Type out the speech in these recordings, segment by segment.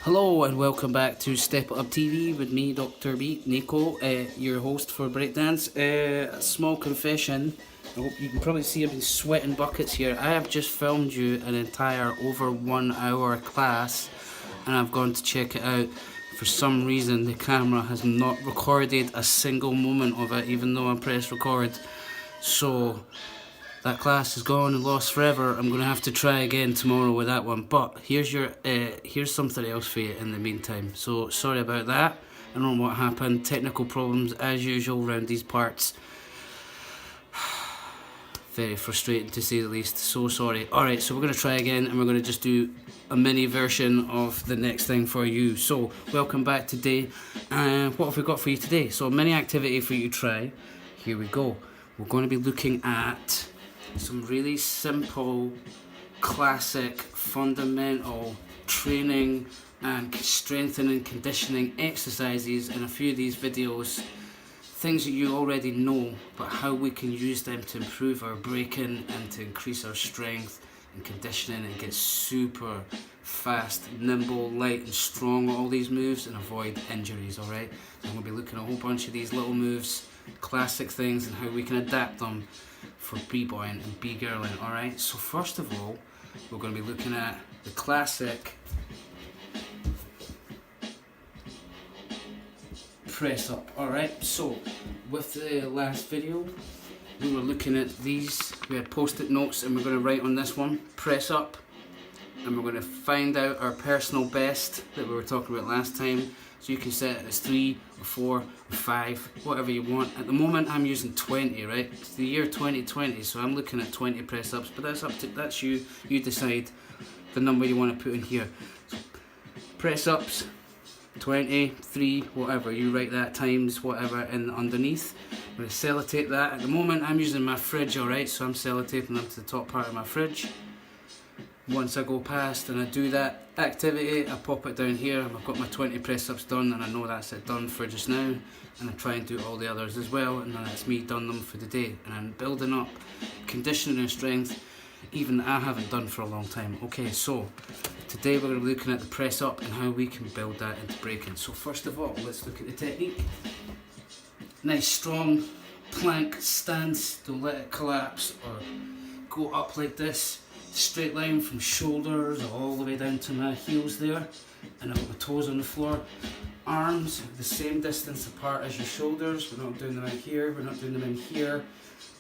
Hello and welcome back to Step Up TV with me, Dr.Beat, Nico, your host for Breakdance. A small confession. I hope you can probably see I've been sweating buckets here. I have just filmed you an entire over 1 hour class and I've gone to check it out. For some reason the camera has not recorded a single moment of it, even though I pressed record. So that class is gone and lost forever. I'm going to have to try again tomorrow with that one. But here's something else for you in the meantime. So sorry about that. I don't know what happened. Technical problems as usual around these parts. Very frustrating to say the least. So sorry. Alright, so we're going to try again and we're going to just do a mini version of the next thing for you. So welcome back today. What have we got for you today? So a mini activity for you to try. Here we go. We're going to be looking at some really simple, classic, fundamental training and strengthening conditioning exercises in a few of these videos. Things that you already know, but how we can use them to improve our breaking and to increase our strength and conditioning and get super fast, nimble, light and strong at all these moves and avoid injuries, alright? I'm going to be looking at a whole bunch of these little moves, classic things, and how we can adapt them for b-boying and b-girling, alright? So first of all, we're going to be looking at the classic press up, alright? So with the last video, we were looking at these, we had post-it notes and we're going to write on this one, press up, and we're going to find out our personal best that we were talking about last time. So you can set it as 3 or 4 or 5, whatever you want. At the moment I'm using 20, right? It's the year 2020, so I'm looking at 20 press ups, but that's you. You decide the number you want to put in here. So press ups, 20, 3, whatever. You write that times whatever in underneath. I'm going to sellotape that. At the moment I'm using my fridge, alright? So I'm sellotaping them to the top part of my fridge. Once I go past and I do that activity, I pop it down here and I've got my 20 press ups done and I know that's it done for just now, and I try and do all the others as well, and then that's me done them for the day. And I'm building up conditioning and strength even that I haven't done for a long time. Okay, so today we're going to be looking at the press up and how we can build that into breaking. So first of all, let's look at the technique. Nice strong plank stance, don't let it collapse or go up like this. Straight line from shoulders all the way down to my heels there, and I've got my toes on the floor. Arms the same distance apart as your shoulders. We're not doing them out here, we're not doing them in here,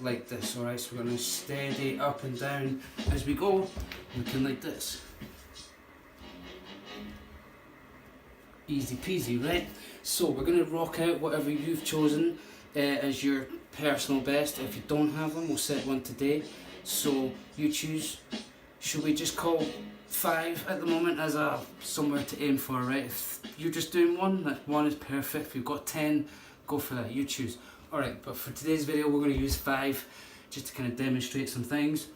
like this, alright? So we're going to steady up and down as we go, looking like this. Easy peasy, right? So we're going to rock out whatever you've chosen as your personal best. If you don't have them, we'll set one today. So you choose. Should we just call 5 at the moment as a somewhere to aim for, right? If you're just doing one, that one is perfect. If you've got 10, go for that, you choose. Alright, but for today's video we're going to use 5 just to kind of demonstrate some things.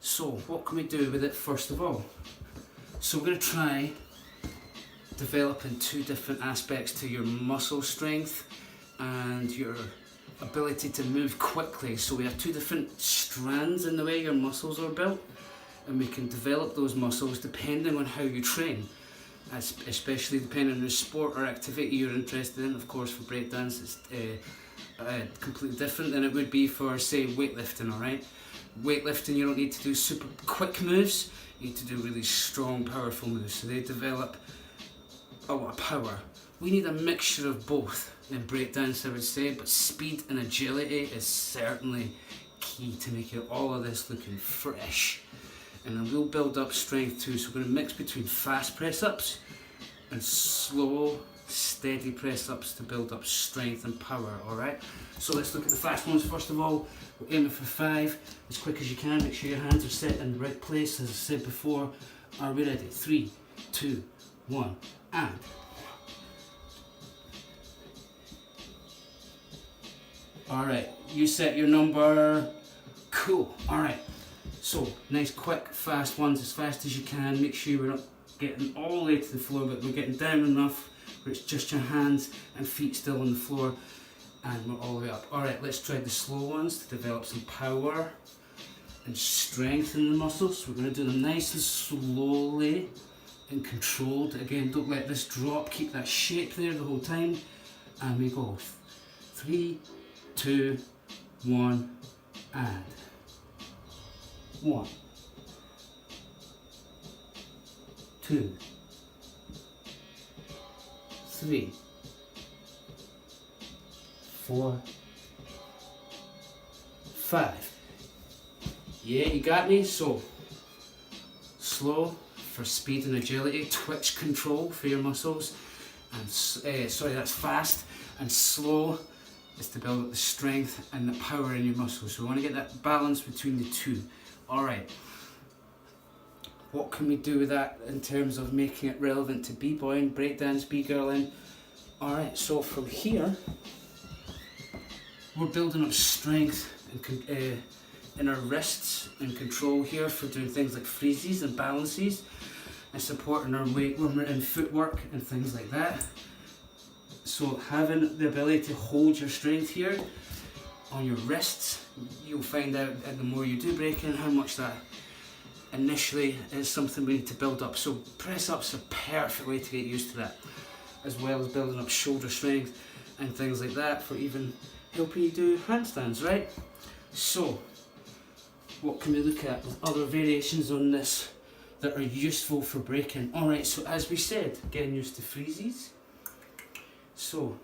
So what can we do with it first of all? So we're going to try developing 2 different aspects to your muscle strength and your ability to move quickly. So we have 2 different strands in the way your muscles are built, and we can develop those muscles depending on how you train, especially depending on the sport or activity you're interested in. Of course, for breakdance it's completely different than it would be for, say, weightlifting, alright? Weightlifting, you don't need to do super quick moves, you need to do really strong, powerful moves, so they develop a lot of power. We need a mixture of both in breakdance, I would say, but speed and agility is certainly key to making all of this looking fresh. And then we'll build up strength too, so we're going to mix between fast press ups and slow, steady press ups to build up strength and power, alright? So let's look at the fast ones first of all. We're aiming for 5 as quick as you can. Make sure your hands are set in the right place, as I said before. Are we ready? 3, 2, 1, and alright, you set your number. Cool, alright. So, nice quick fast ones as fast as you can. Make sure we're not getting all the way to the floor, but we're getting down enough where it's just your hands and feet still on the floor, and we're all the way up. Alright, let's try the slow ones to develop some power and strengthen the muscles. We're going to do them nice and slowly and controlled. Again, don't let this drop, keep that shape there the whole time. And we go 3, 2, 1, and 1, 2, 3, 4, 5. Yeah, you got me? So, slow for speed and agility, twitch control for your muscles, and sorry, that's fast, and slow is to build up the strength and the power in your muscles. So we want to get that balance between the two. Alright, what can we do with that in terms of making it relevant to b-boying, breakdance, b-girling? Alright, so from here, we're building up strength and in our wrists and control here for doing things like freezes and balances, and supporting our weight when we're in footwork and things like that. So having the ability to hold your strength here on your wrists, you'll find out the more you do breaking how much that initially is something we need to build up. So press ups are a perfect way to get used to that, as well as building up shoulder strength and things like that for even helping you do handstands, right? So what can we look at with other variations on this that are useful for breaking? Alright, so as we said, getting used to freezes. So,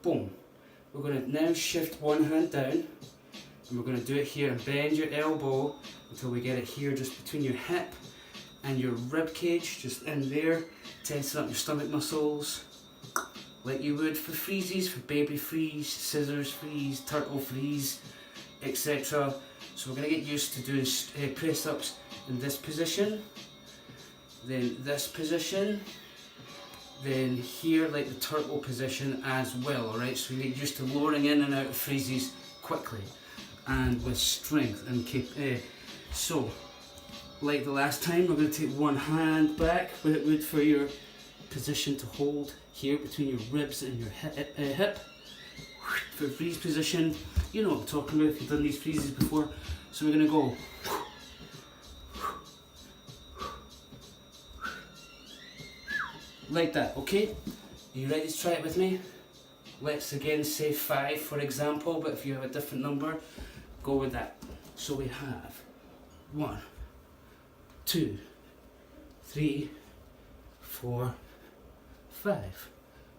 boom. We're going to now shift one hand down, and we're going to do it here, and bend your elbow until we get it here just between your hip and your rib cage, just in there, tensing up your stomach muscles like you would for freezes, for baby freeze, scissors freeze, turtle freeze, etc. So we're going to get used to doing press ups in this position, then this position, then here like the turtle position as well, alright? So we get used to lowering in and out of freezes quickly and with strength and so like the last time, we're going to take one hand back with it for your position to hold here between your ribs and your hip. For freeze position, you know what I'm talking about if you've done these freezes before. So we're going to go like that, okay? Are you ready to try it with me? Let's again say 5 for example, but if you have a different number, go with that. So we have 1, 2, 3, 4, 5.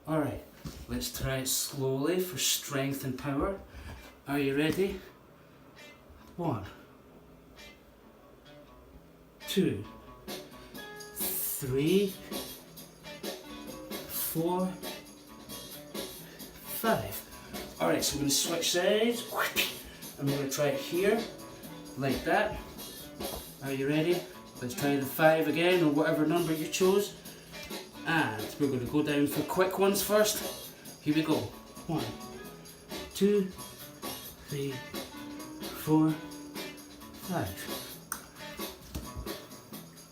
Alright, let's try it slowly for strength and power. Are you ready? 1, 2, 3, 4, 5. Alright, so we're going to switch sides. And we're going to try it here, like that. Are you ready? Let's try the 5 again, or whatever number you chose. And we're going to go down for quick ones first. Here we go. 1, 2, 3, 4, 5.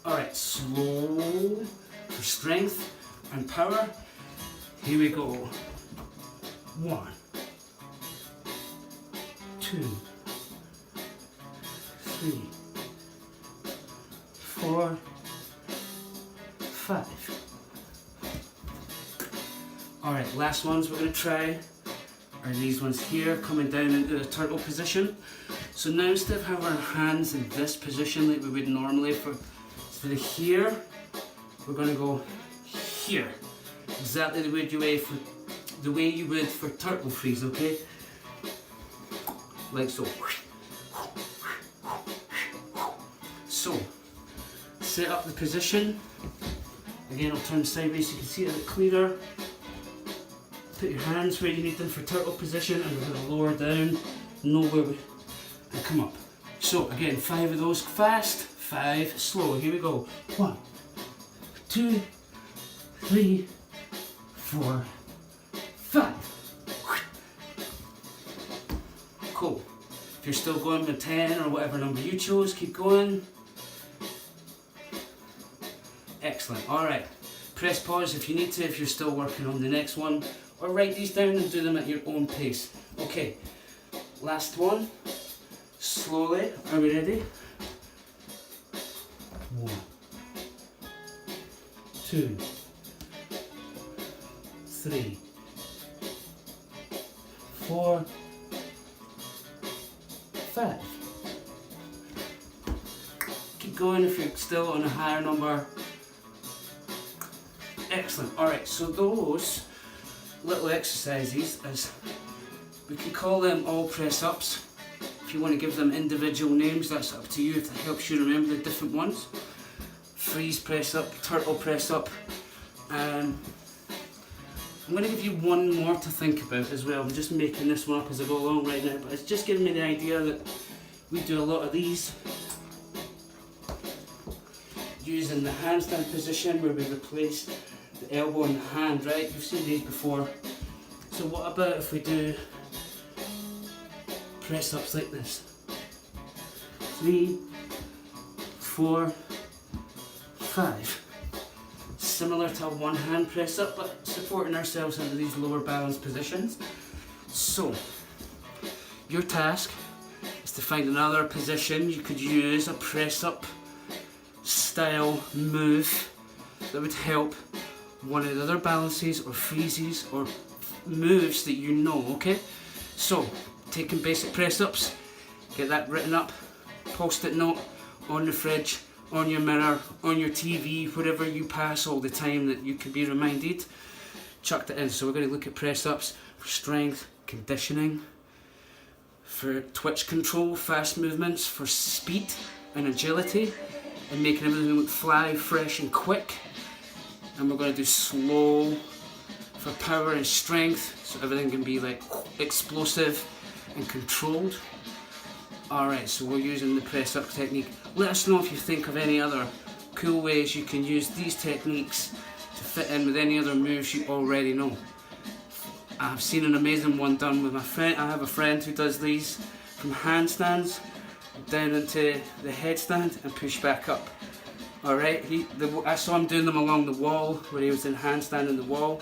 Alright, slow for strength and power. Here we go. 1, 2, 3, 4, 5. Alright, last ones we're going to try are these ones here, coming down into the turtle position. So now instead of having our hands in this position like we would normally instead of here, we're going to go here. Exactly the way you would for turtle freeze, okay? Like so. So, set up the position. Again, I'll turn sideways so you can see it a bit clearer. Put your hands where you need them for turtle position, and we're going to lower down, and come up. So again, 5 of those fast, 5 slow. Here we go. 1, 2, 3, 4, 5. Cool. If you're still going with 10 or whatever number you chose, keep going. Excellent. Alright. Press pause if you need to, if you're still working on the next one. Or write these down and do them at your own pace. Okay. Last one. Slowly. Are we ready? 1, 2, 3, 4, 5. Keep going if you're still on a higher number. Excellent. Alright, so those little exercises, as we can call them all press ups. If you want to give them individual names, that's up to you if it helps you remember the different ones. Freeze press up, turtle press up. I'm going to give you one more to think about as well. I'm just making this one up as I go along right now, but it's just giving me the idea that we do a lot of these using the handstand position where we replace the elbow and the hand, right? You've seen these before. So what about if we do press ups like this? 3, 4, 5. Similar to a one hand press up, but supporting ourselves into these lower balance positions. So, your task is to find another position you could use a press up style move that would help one of the other balances or freezes or moves that you know, okay? So, taking basic press ups, get that written up, post-it note on the fridge, on your mirror, on your TV, wherever you pass all the time that you can be reminded, chuck that in. So we're going to look at press ups for strength, conditioning, for twitch control, fast movements, for speed and agility, and making everything look fly, fresh and quick. And we're going to do slow for power and strength, so everything can be like explosive and controlled. Alright, so we're using the press up technique. Let us know if you think of any other cool ways you can use these techniques to fit in with any other moves you already know. I've seen an amazing one done with my friend. I have a friend who does these from handstands down into the headstand and push back up. Alright, I saw him doing them along the wall where he was in handstand in the wall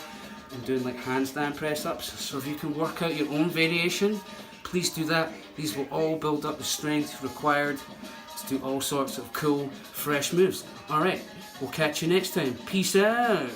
and doing like handstand press ups. So if you can work out your own variation, please do that. These will all build up the strength required to do all sorts of cool, fresh moves. Alright, we'll catch you next time. Peace out.